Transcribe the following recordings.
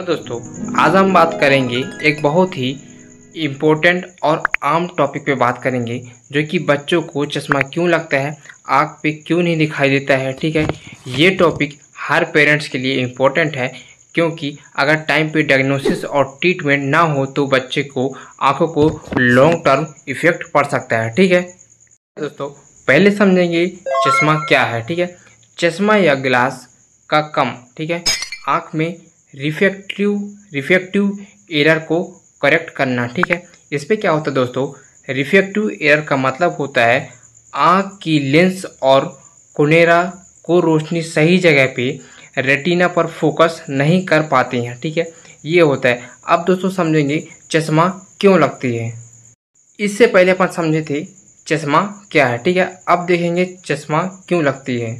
दोस्तों, आज हम बात करेंगे एक बहुत ही इम्पोर्टेंट और आम टॉपिक पे बात करेंगे, जो कि बच्चों को चश्मा क्यों लगता है, आँख पे क्यों नहीं दिखाई देता है। ठीक है, ये टॉपिक हर पेरेंट्स के लिए इम्पोर्टेंट है, क्योंकि अगर टाइम पे डायग्नोसिस और ट्रीटमेंट ना हो तो बच्चे को आँखों को लॉन्ग टर्म इफेक्ट पड़ सकता है। ठीक है दोस्तों, पहले समझेंगे चश्मा क्या है। ठीक है, चश्मा या ग्लास का कम, ठीक है, आँख में रिफ्रैक्टिव एरर को करेक्ट करना। ठीक है, इस पे क्या होता है दोस्तों, रिफ्रैक्टिव एरर का मतलब होता है आँख की लेंस और कोनेरा को रोशनी सही जगह पे रेटिना पर फोकस नहीं कर पाते हैं। ठीक है, ये होता है। अब दोस्तों समझेंगे चश्मा क्यों लगती है। इससे पहले अपन समझे थे चश्मा क्या है। ठीक है, अब देखेंगे चश्मा क्यों लगती है।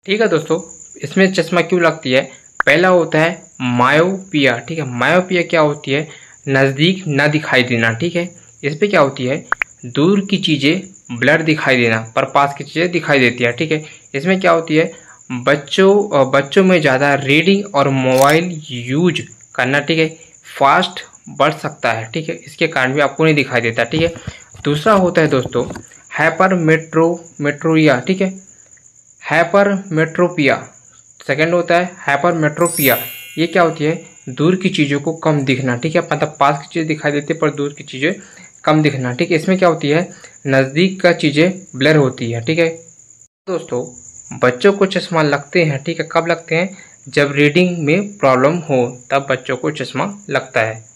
ठीक है दोस्तों, इसमें चश्मा क्यों लगती है। पहला होता है मायोपिया। ठीक है, मायोपिया क्या होती है, नज़दीक न दिखाई देना। ठीक है, इस पे क्या होती है, दूर की चीज़ें ब्लर दिखाई देना पर पास की चीज़ें दिखाई देती है। ठीक है, इसमें क्या होती है, बच्चों में ज़्यादा रीडिंग और मोबाइल यूज करना, ठीक है, फास्ट बढ़ सकता है। ठीक है, इसके कारण भी आपको नहीं दिखाई देता। ठीक है, दूसरा होता है दोस्तों हाइपरमेट्रोपिया। ठीक है, हाइपरमेट्रोपिया। सेकंड होता है हाइपरमेट्रोपिया। ये क्या होती है, दूर की चीज़ों को कम दिखना। ठीक है, मतलब पास की चीज़ें दिखाई देती है पर दूर की चीज़ें कम दिखना। ठीक है, इसमें क्या होती है, नज़दीक का चीज़ें ब्लर होती है। ठीक है दोस्तों, बच्चों को चश्मा लगते हैं। ठीक है, कब लगते हैं, जब रीडिंग में प्रॉब्लम हो तब बच्चों को चश्मा लगता है।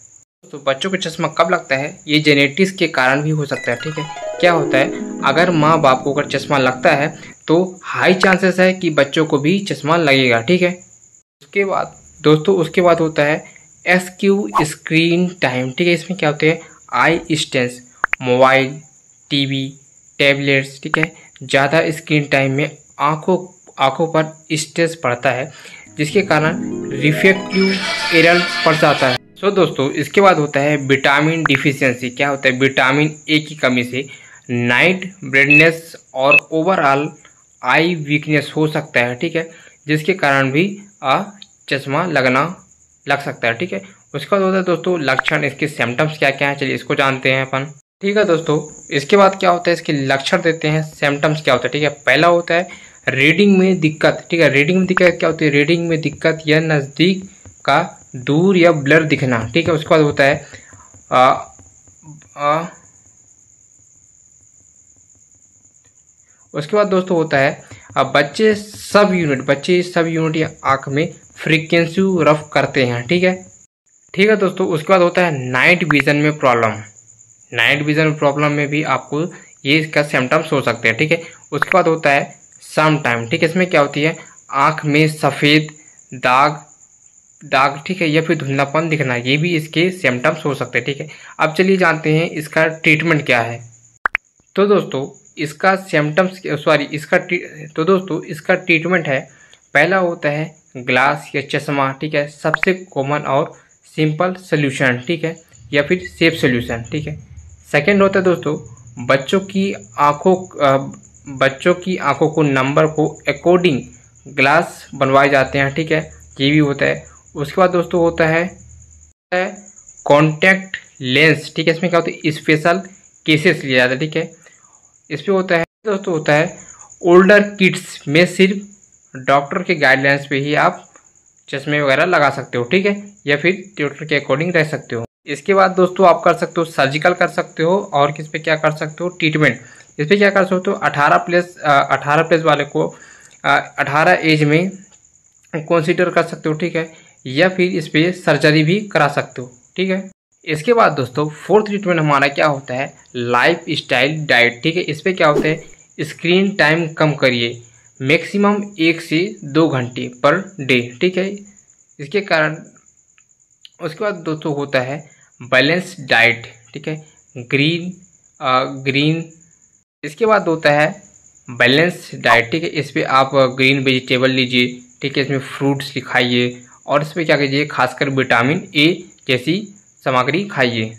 तो बच्चों को चश्मा कब लगता है, ये जेनेटिक्स के कारण भी हो सकता है। ठीक है, क्या होता है, अगर माँ बाप को अगर चश्मा लगता है तो हाई चांसेस है कि बच्चों को भी चश्मा लगेगा। ठीक है, उसके बाद होता है एक्सक्यू स्क्रीन टाइम। ठीक है, इसमें क्या होते हैं, आई स्ट्रेस, मोबाइल, टीवी, टैबलेट्स, ठीक है, ज़्यादा स्क्रीन टाइम में आँखों पर स्ट्रेस पड़ता है, जिसके कारण रिफ्रैक्टिव एरर पड़ जाता है। सो दोस्तों, इसके बाद होता है विटामिन डिफिशियंसी। क्या होता है, विटामिन ए की कमी से नाइट ब्राइटनेस और ओवरऑल आई वीकनेस हो सकता है। ठीक है, जिसके कारण भी चश्मा लग सकता है। ठीक है, उसके बाद होता है दोस्तों लक्षण, इसके सिम्टम्स क्या क्या हैं, चलिए इसको जानते हैं अपन। ठीक है दोस्तों, इसके बाद क्या होता है, इसके लक्षण देते हैं, सिम्टम्स क्या होता है। ठीक है, पहला होता है रीडिंग में दिक्कत। ठीक है, रीडिंग में दिक्कत क्या होती है, रीडिंग में दिक्कत या नज़दीक का दूर या ब्लर दिखना। ठीक है, उसके बाद होता है उसके बाद दोस्तों होता है बच्चे सब यूनिट या आँख में फ्रीक्वेंसी रफ करते हैं। ठीक है दोस्तों, उसके बाद होता है नाइट विजन में प्रॉब्लम में भी आपको ये इसका सिम्टम्स हो सकते हैं। ठीक है, उसके बाद होता है सम टाइम। ठीक है, इसमें क्या होती है, आँख में सफ़ेद दाग, ठीक है, या फिर धुंधलापन दिखना, ये भी इसके सिम्टम्स हो सकते हैं। ठीक है, अब चलिए जानते हैं इसका ट्रीटमेंट क्या है। तो दोस्तों इसका इसका ट्रीटमेंट है, पहला होता है ग्लास या चश्मा। ठीक है, सबसे कॉमन और सिंपल सोल्यूशन। ठीक है, या फिर सेफ सोल्यूशन। ठीक है, सेकंड होता है दोस्तों बच्चों की आँखों को नंबर को अकॉर्डिंग ग्लास बनवाए जाते हैं। ठीक है, ये भी होता है। उसके बाद दोस्तों होता है कॉन्टैक्ट लेंस। ठीक है, इसमें क्या होता है, स्पेशल केसेस लिया जाता है। ठीक है, इस पे होता है दोस्तों ओल्डर किड्स में सिर्फ डॉक्टर के गाइडलाइंस पे ही आप चश्मे वगैरह लगा सकते हो। ठीक है, या फिर डॉक्टर के अकॉर्डिंग रह सकते हो। इसके बाद दोस्तों आप कर सकते हो सर्जिकल कर सकते हो, और किस पे क्या कर सकते हो, ट्रीटमेंट। इस पे क्या कर सकते हो, 18 प्लस वाले को 18 एज में कंसीडर कर सकते हो। ठीक है, या फिर इस पे सर्जरी भी करा सकते हो। ठीक है, इसके बाद दोस्तों फोर्थ ट्रीटमेंट हमारा क्या होता है, लाइफ स्टाइल डाइट। ठीक है, इस पे क्या होता है, स्क्रीन टाइम कम करिए, मैक्सिमम 1 से 2 घंटे पर डे। ठीक है, इसके कारण उसके बाद दोस्तों होता है बैलेंस डाइट। ठीक है, ग्रीन इसके बाद होता है बैलेंस डाइट। ठीक है, इस पे आप ग्रीन वेजिटेबल लीजिए। ठीक है, इसमें फ्रूट्स खाइए, और इस पर क्या कीजिए, खासकर विटामिन ए जैसी सामग्री खाइए।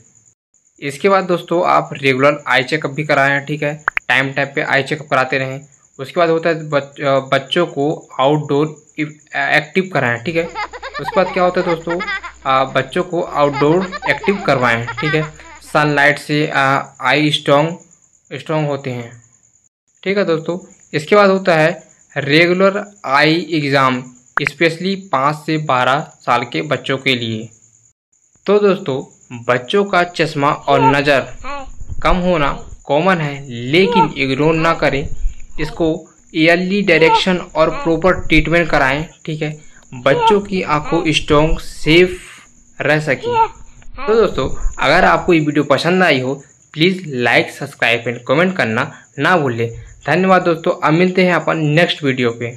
इसके बाद दोस्तों आप रेगुलर आई चेकअप भी कराएं। ठीक है, टाइम पे आई चेकअप कराते रहें। उसके बाद होता है बच्चों को आउटडोर एक्टिव कराएं। ठीक है, उसके बाद क्या होता है दोस्तों, बच्चों को आउटडोर एक्टिव करवाएं, ठीक है। सनलाइट से आई स्ट्रॉन्ग होते हैं, ठीक है दोस्तों। इसके बाद होता है रेगुलर आई एग्ज़ाम, स्पेशली 5 से 12 साल के बच्चों के लिए। तो दोस्तों, बच्चों का चश्मा और नज़र कम होना कॉमन है, लेकिन इग्नोर ना करें इसको। ईयरली डायरेक्शन और प्रॉपर ट्रीटमेंट कराएं, ठीक है, बच्चों की आंखों स्ट्रॉन्ग सेफ रह सके। तो दोस्तों, अगर आपको ये वीडियो पसंद आई हो, please like, subscribe and comment करना ना भूलें। धन्यवाद दोस्तों, अब मिलते हैं अपन नेक्स्ट वीडियो पे।